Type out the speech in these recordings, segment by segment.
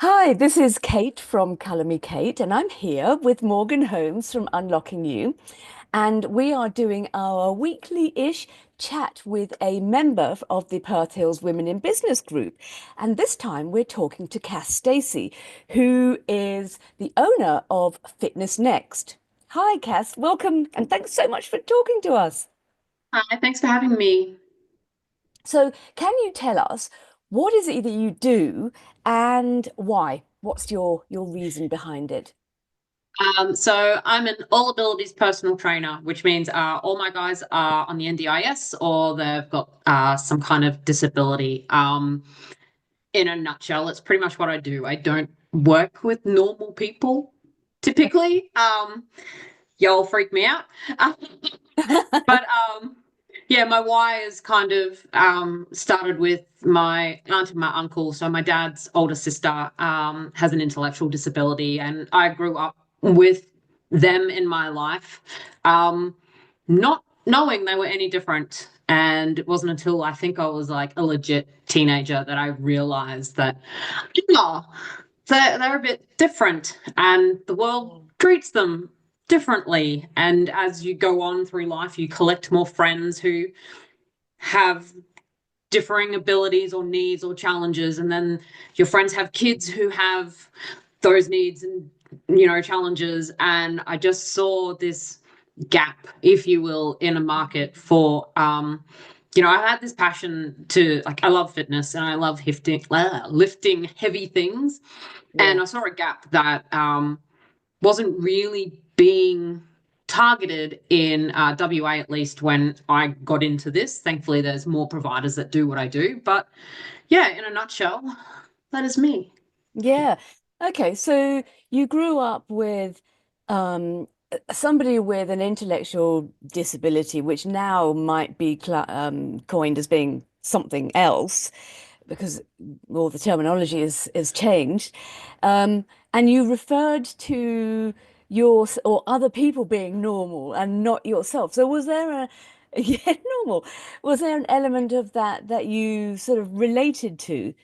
Hi, this is Kate from Colour Me Kate, and I'm here with Morgan Holmes from UnlockingU, and we are doing our weekly-ish chat with a member of the Perth Hills Women in Business group. And this time we're talking to Cass Stacey, who is the owner of Fitness Next. Hi, Cass, welcome, and thanks so much for talking to us. Hi, thanks for having me. So, can you tell us what is it that you do and why? What's your reason behind it? So I'm an all abilities personal trainer, which means all my guys are on the NDIS or they've got some kind of disability. In a nutshell, it's pretty much what I do. I don't work with normal people typically. Y'all freak me out. But yeah, my why is kind of started with my aunt and my uncle. So my dad's older sister has an intellectual disability, and I grew up with them in my life, not knowing they were any different. And it wasn't until I think I was like a legit teenager that I realized that, oh, they're a bit different, and the world treats them differently. And as you go on through life, you collect more friends who have differing abilities or needs or challenges. And then your friends have kids who have those needs and, challenges. And I just saw this gap, if you will, in a market for, I had this passion to like, I love fitness and I love lifting heavy things. Yeah. And I saw a gap that wasn't really being targeted in WA, at least when I got into this. Thankfully, there's more providers that do what I do. But yeah, in a nutshell, that is me. Yeah. Okay, so you grew up with somebody with an intellectual disability, which now might be coined as being something else because all the terminology is changed. Um, and you referred to or other people being normal and not yourself. So was there a yeah, normal. Was there an element of that you sort of related to?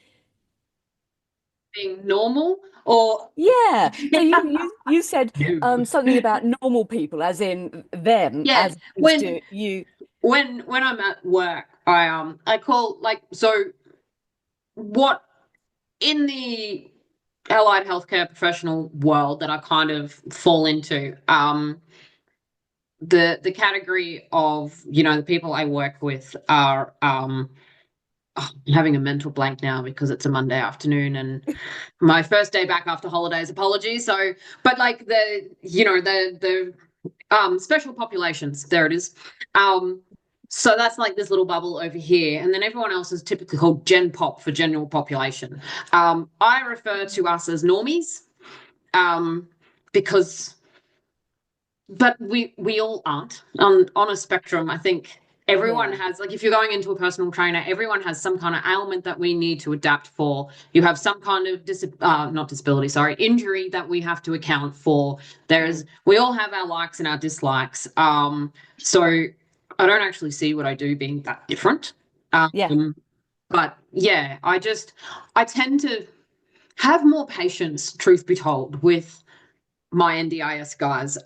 Being normal or Yeah. So you said no. something about normal people, as in them, Yeah, as opposed when to you. when I'm at work, I call like what in the allied healthcare professional world that I kind of fall into. The category of the people I work with are I'm having a mental blank now because it's a Monday afternoon and my first day back after holidays. Apologies. So, but like the special populations, there it is. So that's like this little bubble over here, and then everyone else is typically called Gen Pop for general population. I refer to us as normies um, because but we all aren't on a spectrum. I think everyone Yeah. has, like, if you're going into a personal trainer, everyone has some kind of ailment that we need to adapt for. You have some kind of not disability, sorry, injury that we have to account for. Mm. We all have our likes and our dislikes. So I don't actually see what I do being that different. Yeah. But yeah, I tend to have more patience, truth be told, with my NDIS guys.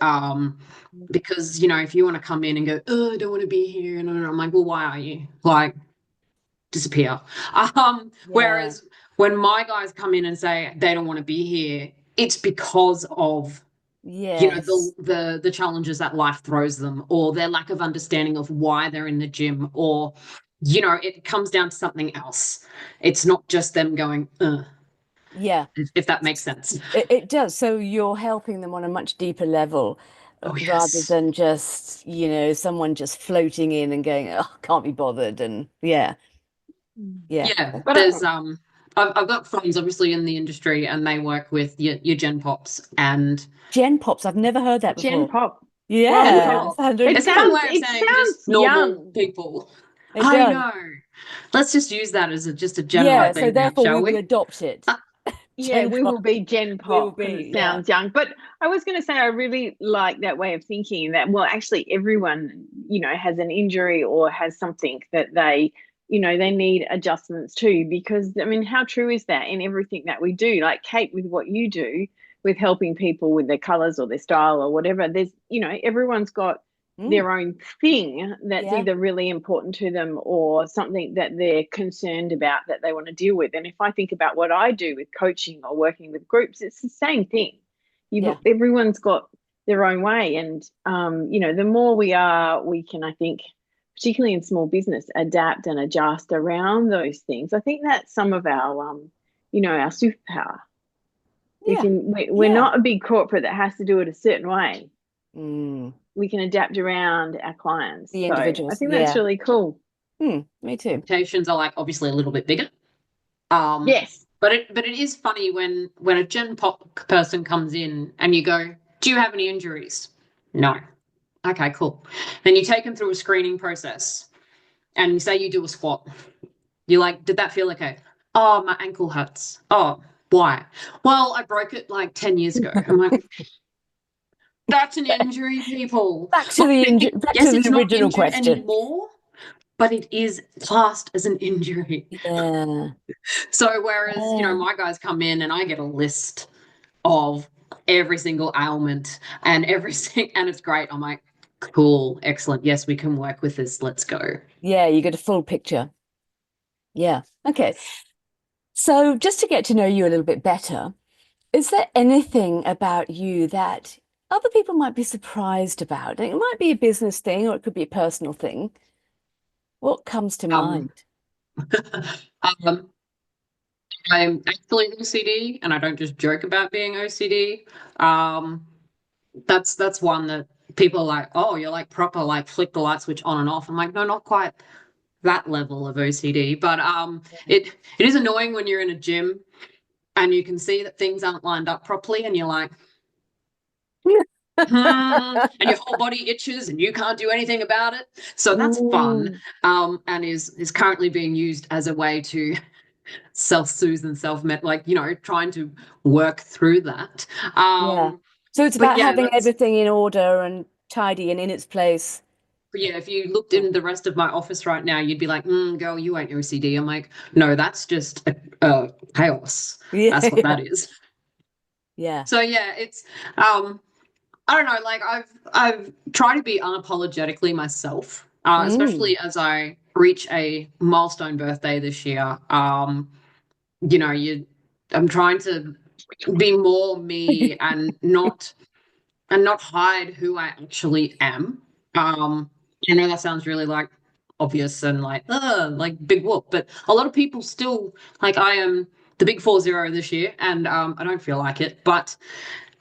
Because if you want to come in and go, oh, I don't want to be here, and I'm like, well, why are you? Like, disappear. Yeah. Whereas when my guys come in and say they don't want to be here, it's because of Yes. the challenges that life throws them, or their lack of understanding of why they're in the gym, or it comes down to something else. It's not just them going, Yeah. if that makes sense. It does. So you're helping them on a much deeper level Oh rather yes. than just, someone just floating in and going, oh, can't be bothered. And yeah, yeah. Yeah, But there's I've got friends obviously in the industry and they work with your Gen Pops and Gen Pops, I've never heard that Gen before. Pop. Well, Gen Yeah. Pop. Sounds it really It's a fun cool. sounds way of it saying just sounds normal young. people. It I does. know. Let's just use that as just a general Yeah. So thing now, therefore we shall will we? adopt it. Yeah, Gen we will Pop. be Gen We will Pop because it be, yeah. sounds young. But I was going to say I really like that way of thinking that, well, actually everyone, has an injury or has something that they they need adjustments too, because I mean, how true is that in everything that we do? Like Kate, with what you do with helping people with their colors or their style or whatever, there's, everyone's got their own thing that's Yeah. either really important to them or something that they're concerned about that they want to deal with. And if I think about what I do with coaching or working with groups, it's the same thing. Everyone's got their own way. And, the more we can, I think, particularly in small business, adapt and adjust around those things. I think that's some of our, our superpower. Yeah. We're not a big corporate that has to do it a certain way. Mm. We can adapt around our clients. The So I individuals. think that's really cool. Me too. Expectations are like obviously a little bit bigger. Yes. But it is funny when a Gen Pop person comes in and you go, "Do you have any injuries?" No. Okay, cool. Then you take them through a screening process and you say you do a squat. You're like, "Did that feel okay?" "Oh, my ankle hurts." "Oh, why?" "Well, I broke it like 10 years ago." I'm like, that's an injury, people. Back to the back Yes, to it's the not original injured question. anymore, but it is classed as an injury. Yeah. So whereas, my guys come in and I get a list of every single ailment and and it's great. I'm like, cool, excellent. Yes, we can work with this. Let's go. Yeah, you get a full picture. Yeah. Okay. So just to get to know you a little bit better, is there anything about you that other people might be surprised about? It might be a business thing or it could be a personal thing. What comes to Um, mind? um, I'm actually OCD, and I don't just joke about being OCD. Um, that's one that people are like, "Oh, you're like proper like flick the light switch on and off." I'm like, no, not quite that level of OCD, but it is annoying when you're in a gym and you can see that things aren't lined up properly, and you're like, and your whole body itches and you can't do anything about it. So that's fun, and is currently being used as a way to self-soothe and self-met, like, trying to work through that. Yeah. So it's But about yeah, having everything in order and tidy and in its place. if you looked Yeah. in the rest of my office right now, you'd be like, girl, you ain't OCD. I'm like, no, that's just a chaos. Yeah. That's what that is. Yeah. So yeah, it's I don't know, like I've tried to be unapologetically myself, especially as I reach a milestone birthday this year. You know, you I'm trying to be more me and not hide who I actually am. I know that sounds really like obvious and like big whoop, but a lot of people still like I am the big 40 this year, and I don't feel like it, but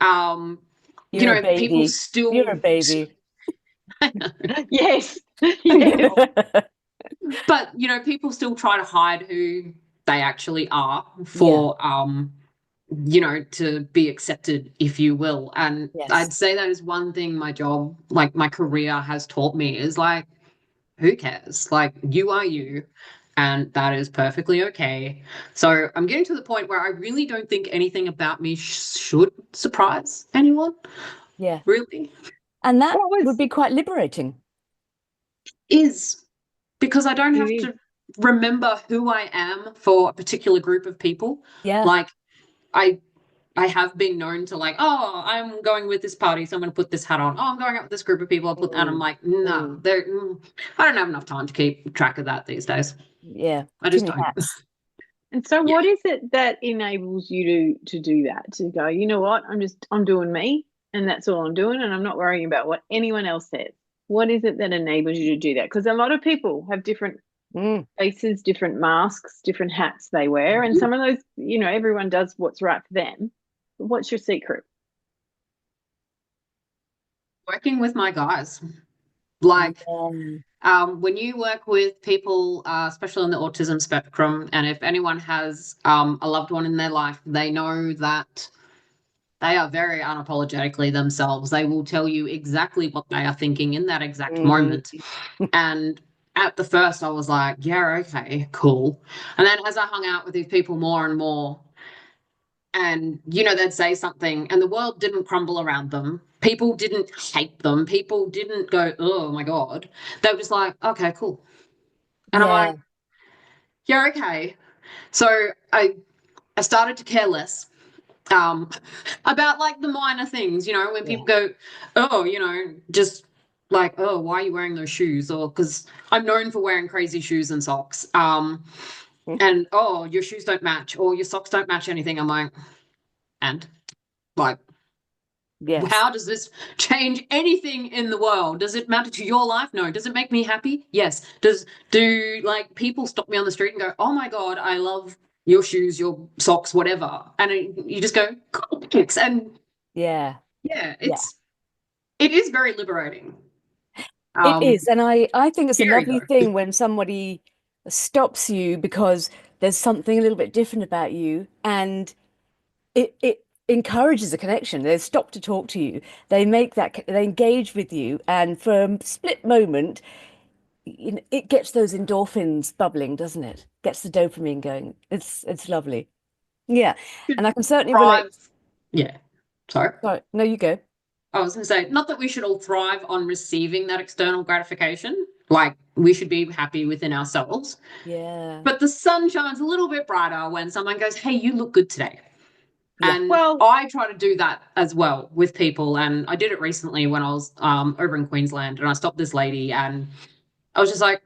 You're a people baby. You're still a baby. Yes. Yes. but people still try to hide who they actually are Yeah. for to be accepted, if you will. And Yes. I'd say that is one thing my job, like my career, has taught me is like, who cares? Like, you are you, and that is perfectly okay. So I'm getting to the point where I really don't think anything about me should surprise anyone, Yeah. really. And that What would was be quite liberating. Is because I don't it have is. to remember who I am for a particular group of people. Yeah. Like, I I have been known to like, oh, I'm going with this party, so I'm going to put this hat on. Oh, I'm going out with this group of people. I'll put, and I'm like, no, I don't have enough time to keep track of that these days. Yeah. I Too just many don't. hats. And so Yeah. what is it that enables you to do that? To go, you know what, I'm doing me and that's all I'm doing and I'm not worrying about what anyone else says. What is it that enables you to do that? Because a lot of people have different faces, different masks, different hats they wear. And some of those, everyone does what's right for them. But what's your secret? Working with my guys. Like, Um, when you work with people, especially on the autism spectrum, and if anyone has a loved one in their life, they know that they are very unapologetically themselves. They will tell you exactly what they are thinking in that exact mm, moment. And at the first, I was like, yeah, okay, cool. And then as I hung out with these people more and more, and they'd say something, and the world didn't crumble around them. People didn't hate them. People didn't go, oh my God. They were just like, okay, cool. And I'm yeah. like, yeah, okay. So I started to care less about like the minor things, you know, when Yeah. people go, oh, you know, just like, oh, why are you wearing those shoes? Or because I'm known for wearing crazy shoes and socks. And oh, your shoes don't match or your socks don't match anything. I'm like, and like, Yes. how does this change anything in the world? Does it matter to your life? No. Does it make me happy? Yes. Do like people stop me on the street and go, oh my God, I love your shoes, your socks, whatever. And you just go, cool, thanks. And Yeah. yeah, Yeah. it is very liberating. It is. And I think it's a Scary lovely though. thing when somebody stops you because there's something a little bit different about you, and it encourages a connection. They stop to talk to you. They make that, they engage with you, and for a split moment, it gets those endorphins bubbling, doesn't it? Gets the dopamine going. It's lovely. Yeah. And I can certainly relate. Thrive. Yeah. Sorry. Sorry, no, you go. I was going to say, not that we should all thrive on receiving that external gratification. Like we should be happy within ourselves. Yeah. But the sun shines a little bit brighter when someone goes, hey, you look good today. Yeah. And Well, I try to do that as well with people. And I did it recently when I was over in Queensland and I stopped this lady and I was just like,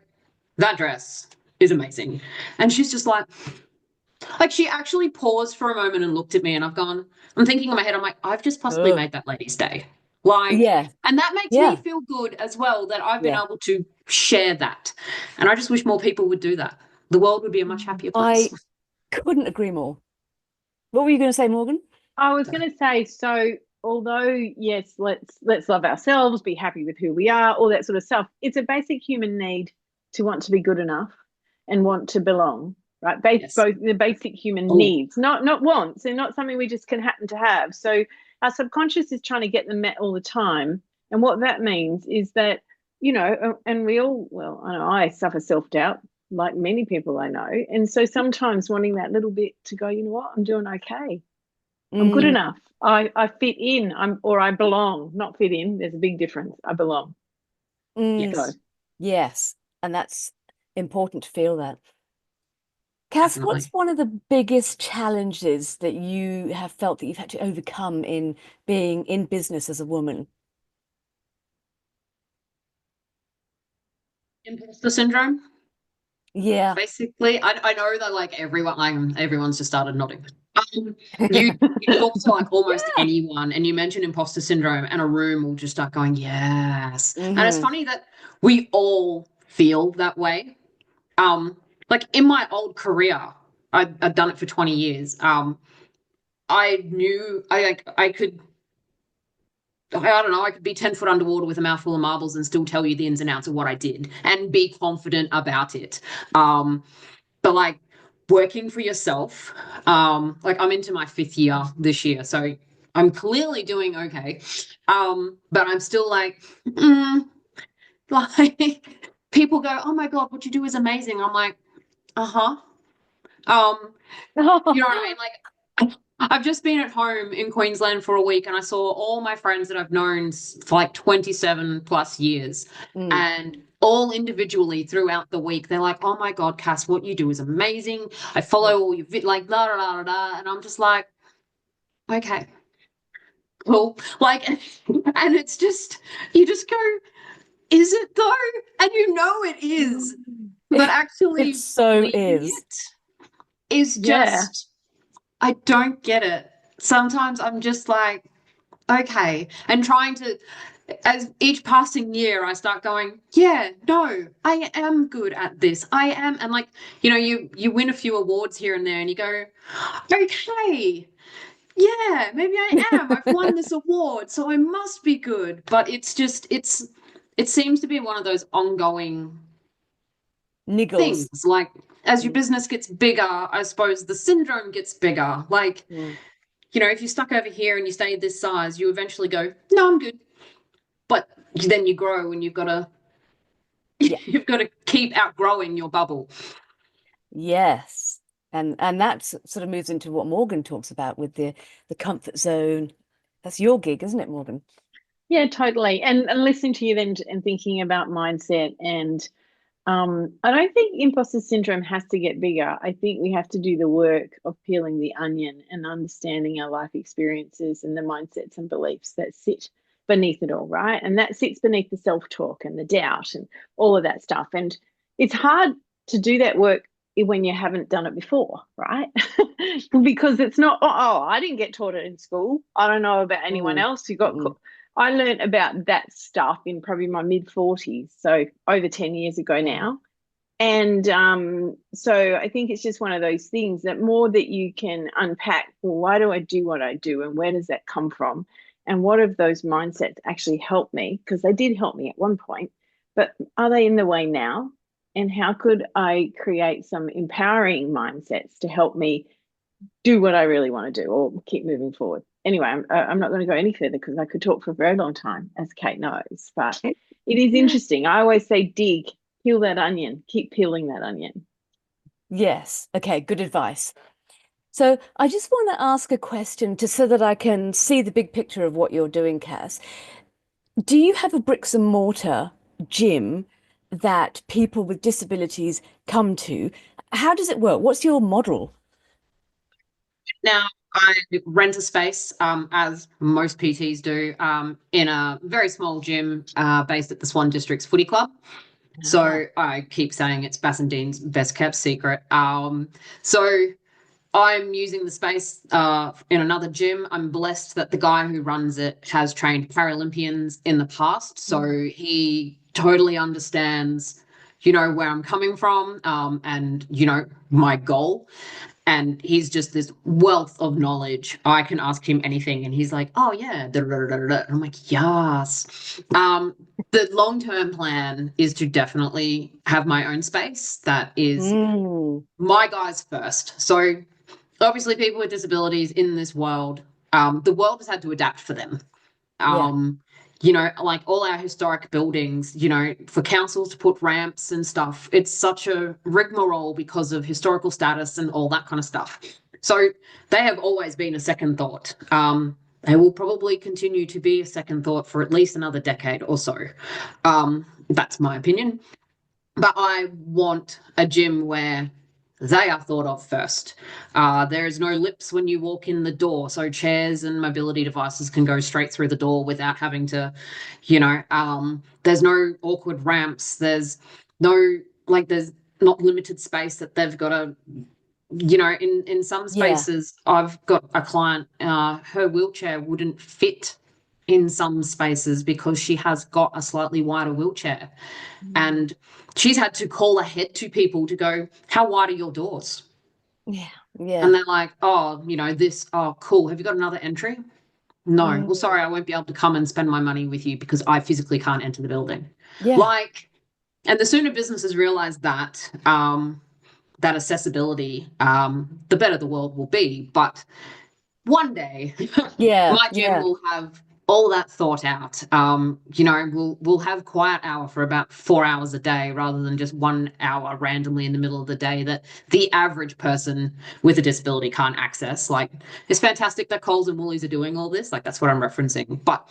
that dress is amazing. And she's just like she actually paused for a moment and looked at me and I'm thinking in my head, I'm like, I've just possibly Oh, made that lady's day. Like, yeah. and that makes me Yeah. feel good as well that I've been Yeah. able to share that. And I just wish more people would do that. The world would be a much happier place. I couldn't agree more. What were you going to say, Morgan? I was going to say, so although yes, let's love ourselves, be happy with who we are, all that sort of stuff. It's a basic human need to want to be good enough and want to belong, right? Yes. Both the basic human Oh, needs, not wants, and not something we just can happen to have. So our subconscious is trying to get them met all the time, and what that means is that and we all, well, I know I suffer self-doubt like many people I know, and so sometimes wanting that little bit to go, you know what, I'm doing okay. I'm good Mm, enough. I fit in. I belong, not fit in. There's a big difference. I belong. So mm, yes, yes. And that's important to feel that. Cass, what's definitely. one of the biggest challenges that you have felt that you've had to overcome in being in business as a woman? Imposter syndrome. Yeah. Basically, I know that like everyone's just started nodding. You talk to like almost Yeah. anyone and you mention imposter syndrome and a room will just start going, yes. And it's Hmm. funny that we all feel that way. Like in my old career, I'd done it for 20 years. I knew I could I don't know, I could be 10 foot underwater with a mouthful of marbles and still tell you the ins and outs of what I did and be confident about it. But like working for yourself, like I'm into my 5th year this year, so I'm clearly doing okay. But I'm still like people go, oh my God, what you do is amazing. I'm like, uh-huh. Um, you know what I mean? Like I've just been at home in Queensland for a week and I saw all my friends that I've known for like 27 plus years Mm. and all individually throughout the week they're like, oh my God, Cass, what you do is amazing. I Yeah. follow all your like da da da da da, and I'm just like, okay, cool. Like and it's just you just go, is it though? And you know it is, but It actually so living is. it is yeah. just I don't get it. Sometimes I'm just like, okay, and trying to, as each passing year, I start going, yeah, no, I am good at this. I am, and like, you win a few awards here and there, and you go, okay, yeah, maybe I am. I've won this award, so I must be good. But it's just, it seems to be one of those ongoing things. Niggles. Like, as your Mm. business gets bigger, I suppose the syndrome gets bigger. Like, Mm. if you're stuck over here and you stay this size, you eventually go, no, I'm good. But then you grow and you've got to Yeah. you've got to keep outgrowing your bubble. Yes. And that sort of moves into what Morgan talks about with the comfort zone. That's your gig, isn't it, Morgan? Yeah, totally. And listening to you then and thinking about mindset and I don't think imposter syndrome has to get bigger. I think we have to do the work of peeling the onion and understanding our life experiences and the mindsets and beliefs that sit beneath it all, right? And that sits beneath the self-talk and the doubt and all of that stuff. And it's hard to do that work when you haven't done it before, right? Because it's not, oh, I didn't get taught it in school. I don't know about anyone Mm. else who got Mm. I learned about that stuff in probably my mid 40s, so over 10 years ago Yeah. now. And so I think it's just one of those things that more that you can unpack, well, why do I do what I do and where does that come from? And what of those mindsets actually help me? Because they did help me at one point, but are they in the way now? And how could I create some empowering mindsets to help me do what I really want to do or keep moving forward? Anyway, I'm not going to go any further because I could talk for a very long time, as Kate knows. But it is interesting. I always say dig, peel that onion, keep peeling that onion. Yes. Okay, good advice. So I just want to ask a question just so that I can see the big picture of what you're doing, Cass. Do you have a bricks and mortar gym that people with disabilities come to? How does it work? What's your model? Now, I rent a space, as most PTs do, in a very small gym based at the Swan District's footy club. Ah, So I keep saying it's Bassendean's best kept secret. So I'm using the space in another gym. I'm blessed that the guy who runs it has trained Paralympians in the past. So he totally understands, where I'm coming from, and, my goal. And he's just this wealth of knowledge. I can ask him anything, and he's like, "Oh yeah," da, da, da, da, da. And I'm like, "Yes." The long-term plan is to definitely have my own space that is mm, my guys first. So obviously, people with disabilities in this world, the world has had to adapt for them. yeah, um like all our historic buildings, for councils to put ramps and stuff, it's such a rigmarole because of historical status and all that kind of stuff. So they have always been a second thought. They will probably continue to be a second thought for at least another decade or so. That's my opinion. But I want a gym where they are thought of first. There is no lips when you walk in the door, so chairs and mobility devices can go straight through the door without having to, there's no awkward ramps. There's no, there's not limited space that they've got to, in some yeah, spaces, I've got a client, her wheelchair wouldn't fit in some spaces because she has got a slightly wider wheelchair. mm, And she's had to call ahead to people to go, "How wide are your doors?" yeah, And yeah, they're like, "Oh, this, oh, cool. Have you got another entry?" No. Well, mm, sorry, I won't be able to come and spend my money with you because I physically can't enter the building. yeah, Like, and the sooner businesses realize that, that accessibility, the better the world will be. But one day yeah, my gym yeah, will have all that thought out. We'll have quiet hour for about 4 hours a day rather than just 1 hour randomly in the middle of the day that the average person with a disability can't access. Like, it's fantastic that Coles and Woolies are doing all this. Like, that's what I'm referencing. But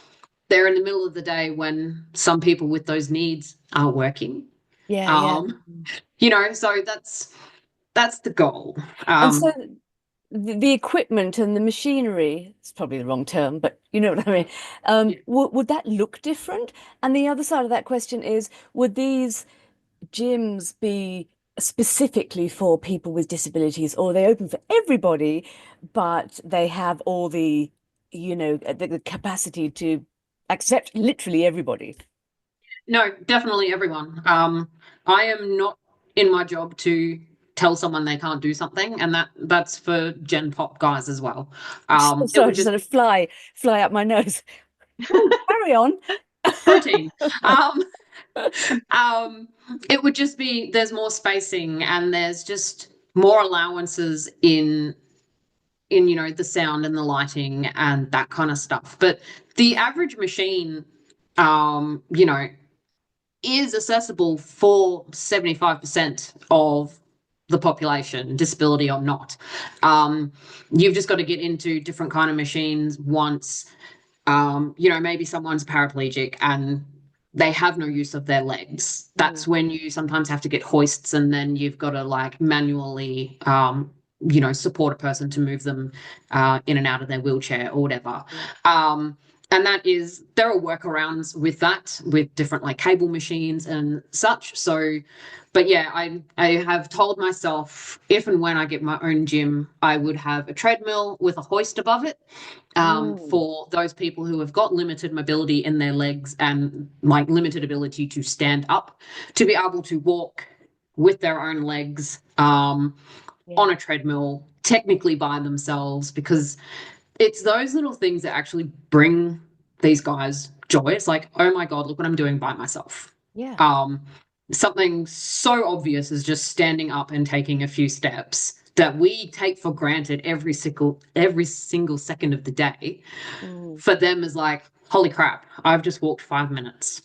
they're in the middle of the day when some people with those needs are working. yeah, yeah. Um, so that's the goal. And so Um, the equipment and the machinery, it's probably the wrong term, but you know what I mean. Would that look different? And the other side of that question is, would these gyms be specifically for people with disabilities, or are they open for everybody, but they have all the capacity to accept literally everybody? No, definitely everyone. I am not in my job to tell someone they can't do something, and that's for Gen Pop guys as well. It Sorry, I would just just had a fly up my nose. Oh, carry on. protein. Um, um, it would just be there's more spacing and there's just more allowances in the sound and the lighting and that kind of stuff. But the average machine, um, you know, is accessible for 75% of the population, disability or not. Um, you've just got to get into different kind of machines once, maybe someone's paraplegic and they have no use of their legs. That's when you sometimes have to get hoists, and then you've got to like manually support a person to move them in and out of their wheelchair or whatever. And there are workarounds with that, with different like cable machines and such. So, but yeah, I have told myself if and when I get my own gym, I would have a treadmill with a hoist above it, for those people who have got limited mobility in their legs and like limited ability to stand up, to be able to walk with their own legs on a treadmill, technically by themselves, because it's those little things that actually bring these guys joy. It's like, oh my God, look what I'm doing by myself. Something so obvious as just standing up and taking a few steps that we take for granted every single second of the day, for them is like, holy crap, I've just walked 5 minutes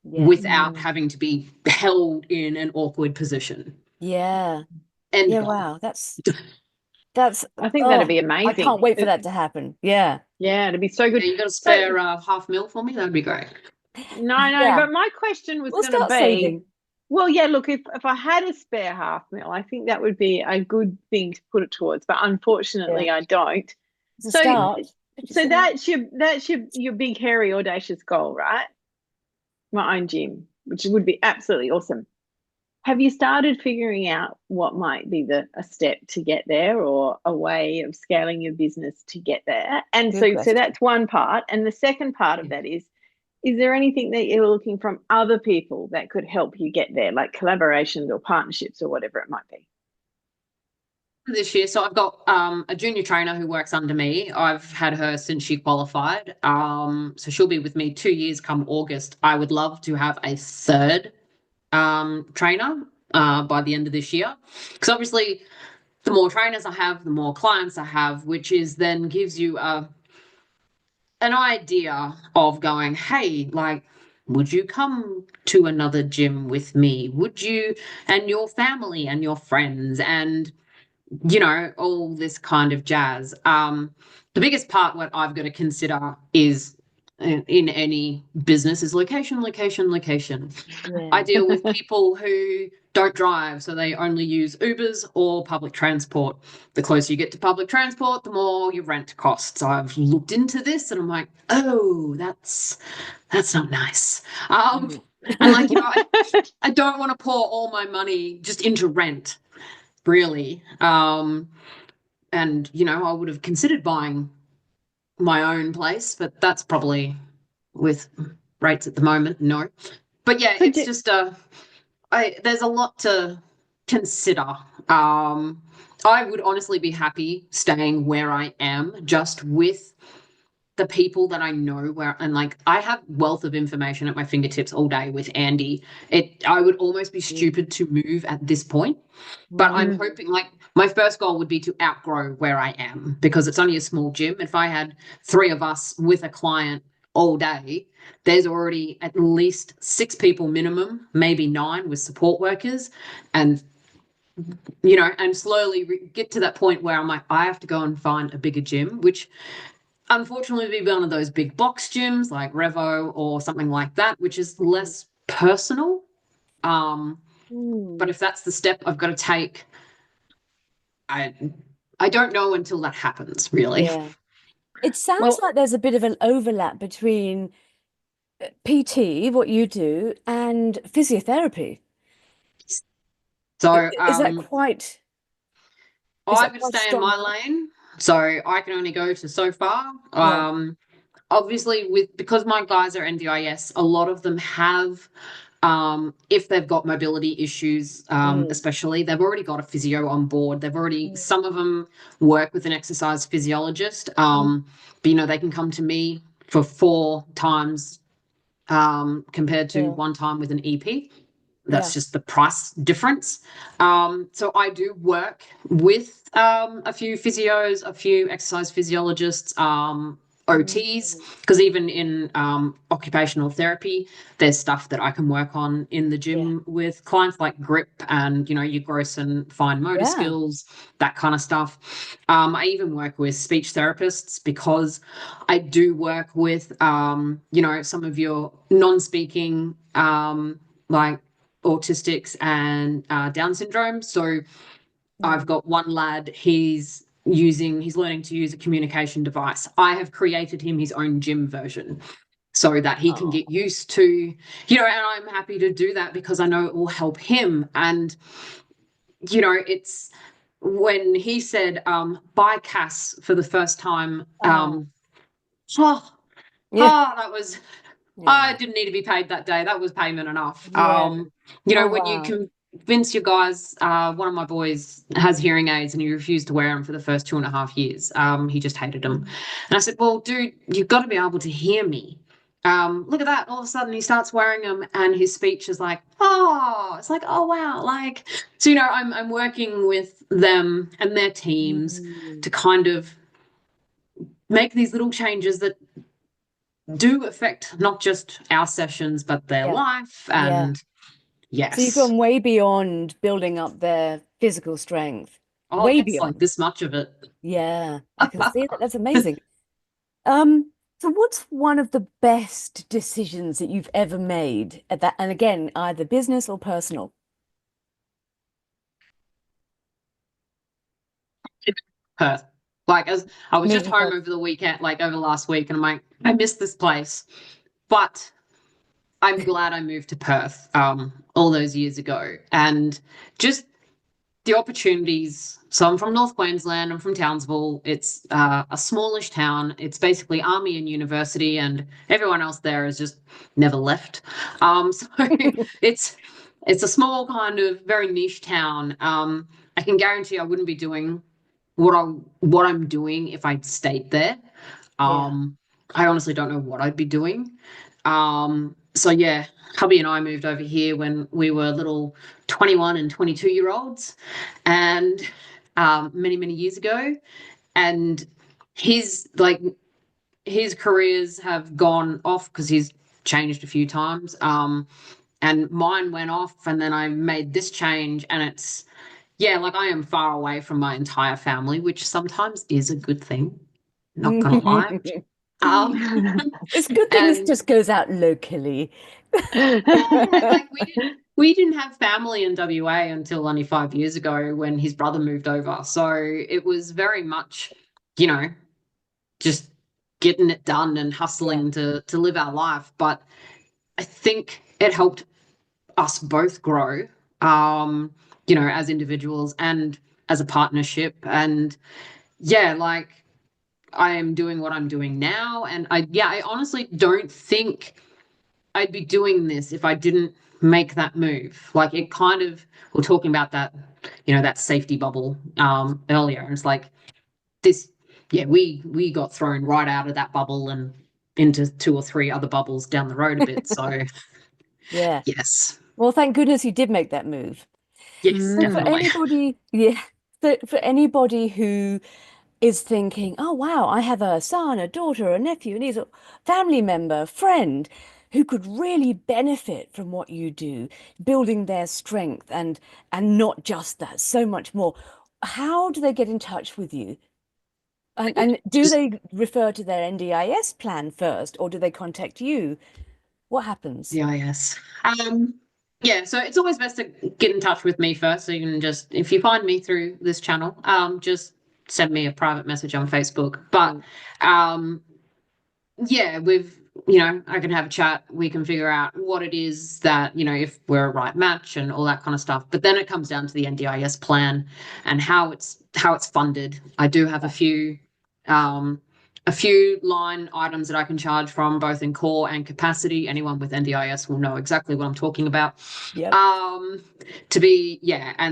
without having to be held in an awkward position. And wow, that's I think that'd be amazing. I can't wait for that to happen. It'd be so good. You got a spare $500,000 for me? That'd be great. No, but my question was going to be saving. Well, yeah, look, if I had a spare $500,000, I think that would be a good thing to put it towards, but unfortunately I don't. So that's your big, hairy, audacious goal, right? My own gym, which would be absolutely awesome. Have you started figuring out what might be a step to get there, or a way of scaling your business to get there? And so that's one part. And the second part of that is there anything that you're looking from other people that could help you get there, like collaborations or partnerships or whatever it might be? This year, so I've got a junior trainer who works under me. I've had her since she qualified. So she'll be with me 2 years come August. I would love to have a third trainer by the end of this year, because obviously the more trainers I have, the more clients I have, which is then gives you an idea of going, hey, like, would you come to another gym with me? Would you, and your family and your friends, and all this kind of jazz. The biggest part what I've got to consider is in any business is location. I deal with people who don't drive, so they only use Ubers or public transport. The closer you get to public transport, the more your rent costs. I've looked into this and I'm like, oh, that's not nice. And like, I don't want to pour all my money just into rent, really. And I would have considered buying my own place, but that's probably, with rates at the moment, no. But yeah, it's just there's a lot to consider. I would honestly be happy staying where I am, just with the people that I know, and like I have wealth of information at my fingertips all day with Andy. I would almost be stupid to move at this point, but I'm hoping, like, my first goal would be to outgrow where I am, because it's only a small gym. If I had 3 of us with a client all day, there's already at least 6 people minimum, maybe 9 with support workers, and and slowly get to that point where I'm like, I have to go and find a bigger gym, which unfortunately would be one of those big box gyms like Revo or something like that, which is less personal. But if that's the step I've got to take, I don't know until that happens, really. Yeah. It sounds like there's a bit of an overlap between PT, what you do, and physiotherapy. So is that quite? I would stay in my lane, so I can only go to so far. Obviously, because my guys are NDIS, a lot of them have, if they've got mobility issues, especially, they've already got a physio on board. Some of them work with an exercise physiologist, but they can come to me for 4 times compared to 1 time with an EP. That's just the price difference. So I do work with a few physios, a few exercise physiologists, OTs, because even in occupational therapy, there's stuff that I can work on in the gym with clients, like grip and, you know, your gross and fine motor skills, that kind of stuff. I even work with speech therapists because I do work with, you know, some of your non-speaking, like autistics and Down syndrome. So I've got one lad, he's learning to use a communication device. I have created him his own gym version so that he can get used to, you know, and I'm happy to do that because I know it will help him. And, you know, it's when he said, buy Cass for the first time, that was, I didn't need to be paid that day. That was payment enough. You know, when you convince your guys, one of my boys has hearing aids and he refused to wear them for the first 2.5 years. He just hated them. And I said, well, dude, you've got to be able to hear me. Look at that. All of a sudden he starts wearing them and his speech is like, oh, it's like, oh, wow. Like, so, you know, I'm working with them and their teams to kind of make these little changes that do affect not just our sessions, but their life. And yes. So you've gone way beyond building up their physical strength. Oh, Way yes, beyond. like this much of it. Yeah, I can see that. That's amazing. So what's one of the best decisions that you've ever made at that? And again, either business or personal. Perth. Like, as I was just Moving home Perth. over the weekend, like over last week, and I'm like, I miss this place. But I'm glad I moved to Perth all those years ago. And just the opportunities. So I'm from North Queensland. I'm from Townsville. It's a smallish town. It's basically army and university, and everyone else there has just never left. So it's a small kind of very niche town. I can guarantee I wouldn't be doing what I'm doing if I'd stayed there. I honestly don't know what I'd be doing. So yeah, hubby and I moved over here when we were little 21 and 22-year-olds, and many, many years ago. And his careers have gone off because he's changed a few times. And mine went off, and then I made this change, and it's like I am far away from my entire family, which sometimes is a good thing. Not gonna lie. It's a good thing this just goes out locally. Like we didn't have family in WA until only 5 years ago when his brother moved over. So it was very much, you know, just getting it done and hustling to live our life. But I think it helped us both grow, you know, as individuals and as a partnership. And like I am doing what I'm doing now. And I honestly don't think I'd be doing this if I didn't make that move. Like it kind of, we're talking about that, you know, that safety bubble earlier. And it's like this, we got thrown right out of that bubble and into 2 or 3 other bubbles down the road a bit. So yes. Well, thank goodness you did make that move. Yes, So definitely. for anybody who is thinking, oh wow, I have a son, a daughter, a nephew, and he's a family member, friend who could really benefit from what you do, building their strength and not just that, so much more. How do they get in touch with you? And do they refer to their NDIS plan first, or do they contact you? What happens? NDIS. So it's always best to get in touch with me first. So you can just, if you find me through this channel, just send me a private message on Facebook. But I can have a chat. We can figure out what it is that, you know, if we're a right match and all that kind of stuff. But then it comes down to the NDIS plan and how it's funded. I do have a few line items that I can charge from, both in core and capacity. Anyone with NDIS will know exactly what I'm talking about. And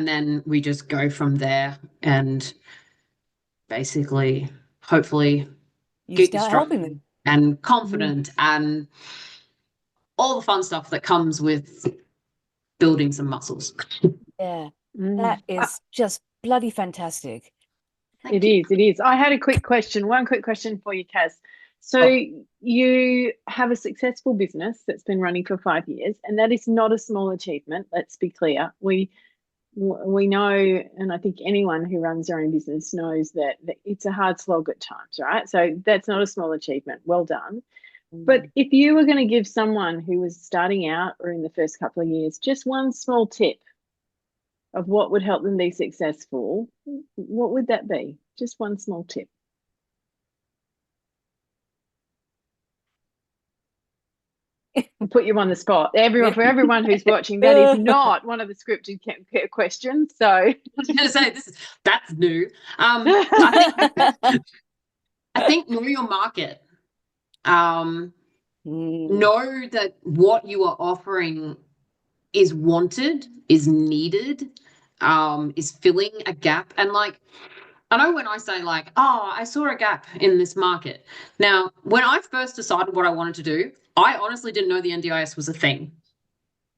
then we just go from there and basically, hopefully, get you helping them and confident and all the fun stuff that comes with building some muscles. That is just bloody fantastic. It is. I had one quick question for you, Cass. So Oh, you have a successful business that's been running for 5 years, and that is not a small achievement. Let's be clear. We know, and I think anyone who runs their own business knows that it's a hard slog at times, right? So that's not a small achievement. Well done. But if you were going to give someone who was starting out or in the first couple of years just one small tip of what would help them be successful, what would that be? Just one small tip. I'll put you on the spot. For everyone who's watching, that is not one of the scripted questions. So I was going to say that's new. I think know your market. Know that what you are offering is wanted, is needed, is filling a gap. And like, I know when I say like, oh, I saw a gap in this market. Now, when I first decided what I wanted to do, I honestly didn't know the NDIS was a thing.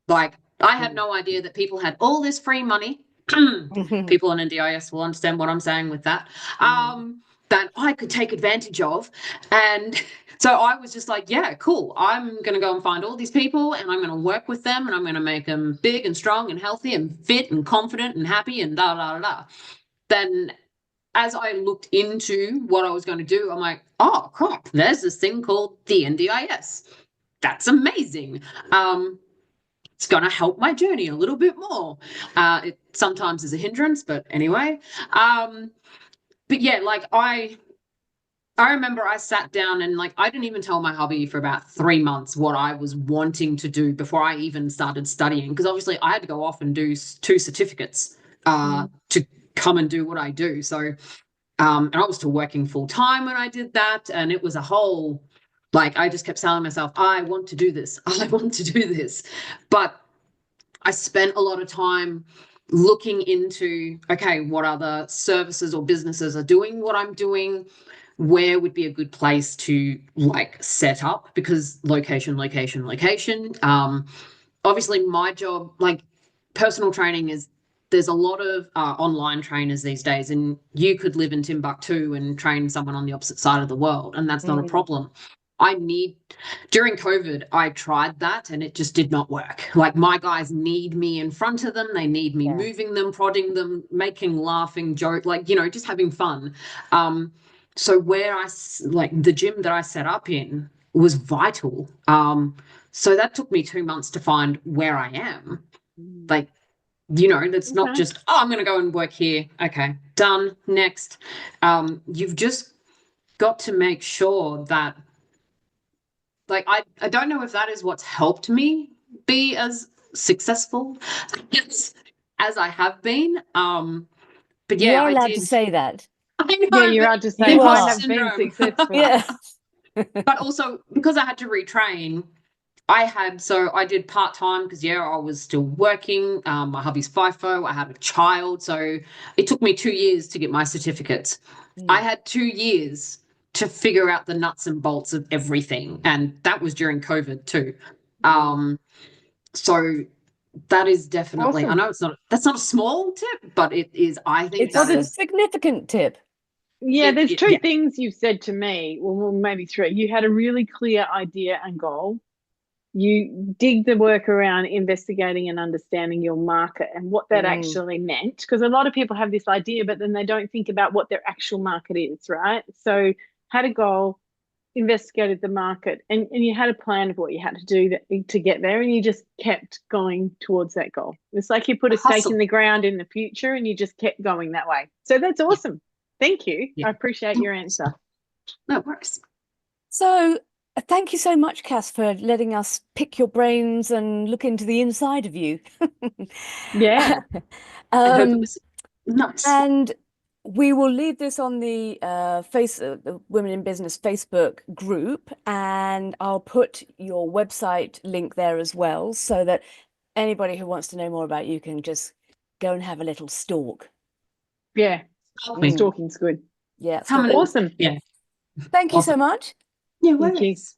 Like, I had no idea that people had all this free money. People on NDIS will understand what I'm saying with that. That I could take advantage of. And so I was just like, yeah, cool. I'm going to go and find all these people and I'm going to work with them and I'm going to make them big and strong and healthy and fit and confident and happy and da da da da. Then as I looked into what I was going to do, I'm like, oh crap, there's this thing called the NDIS. That's amazing. It's going to help my journey a little bit more. It sometimes is a hindrance, but anyway. But yeah, like I remember I sat down and like I didn't even tell my hubby for about 3 months what I was wanting to do before I even started studying, because obviously I had to go off and do 2 certificates to come and do what I do. So and I was still working full time when I did that, and it was a whole, like, I just kept telling myself, I want to do this. I want to do this. But I spent a lot of time looking into, okay, what other services or businesses are doing what I'm doing? Where would be a good place to like set up? Because location. Obviously my job, like personal training is, there's a lot of online trainers these days, and you could live in Timbuktu and train someone on the opposite side of the world, and that's not a problem. During COVID, I tried that and it just did not work. Like my guys need me in front of them. They need me moving them, prodding them, making laughing joke, like, just having fun. So like the gym that I set up in was vital. So that took me 2 months to find where I am. Like, that's not just, oh, I'm going to go and work here. Okay, done. Next. You've just got to make sure that, like, I don't know if that is what's helped me be as successful as I have been. But You yeah, are I allowed to did. say that. I know, yeah, you're but allowed to say You I are. have been syndrome. successful. Yeah. But also because I had to retrain, I did part-time because I was still working. My hubby's FIFO, I had a child. So it took me 2 years to get my certificates. I had 2 years to figure out the nuts and bolts of everything. And that was during COVID too. So that is definitely, I Awesome. know that's not a small tip, but it is, I think It's that a is, significant tip. Yeah, there's two yeah. things you've said to me, well, maybe three. You had a really clear idea and goal. You dig the work around investigating and understanding your market and what that actually meant. Because a lot of people have this idea, but then they don't think about what their actual market is, right? So had a goal, investigated the market, and you had a plan of what you had to do to get there, and you just kept going towards that goal. It's like you put a stake in Hustle. the ground in the future and you just kept going that way. So that's awesome. Thank you. Yeah. I appreciate your answer. No, it works. So thank you so much, Cass, for letting us pick your brains and look into the inside of you. Yeah. I hope it was nice. And we will leave this on the the Women in Business Facebook group, and I'll put your website link there as well, so that anybody who wants to know more about you can just go and have a little stalk. Yeah. Stalking's good. Yeah, Come stalking. Awesome. Yeah. Thank you so Awesome. much. Yeah, Thank you. worries.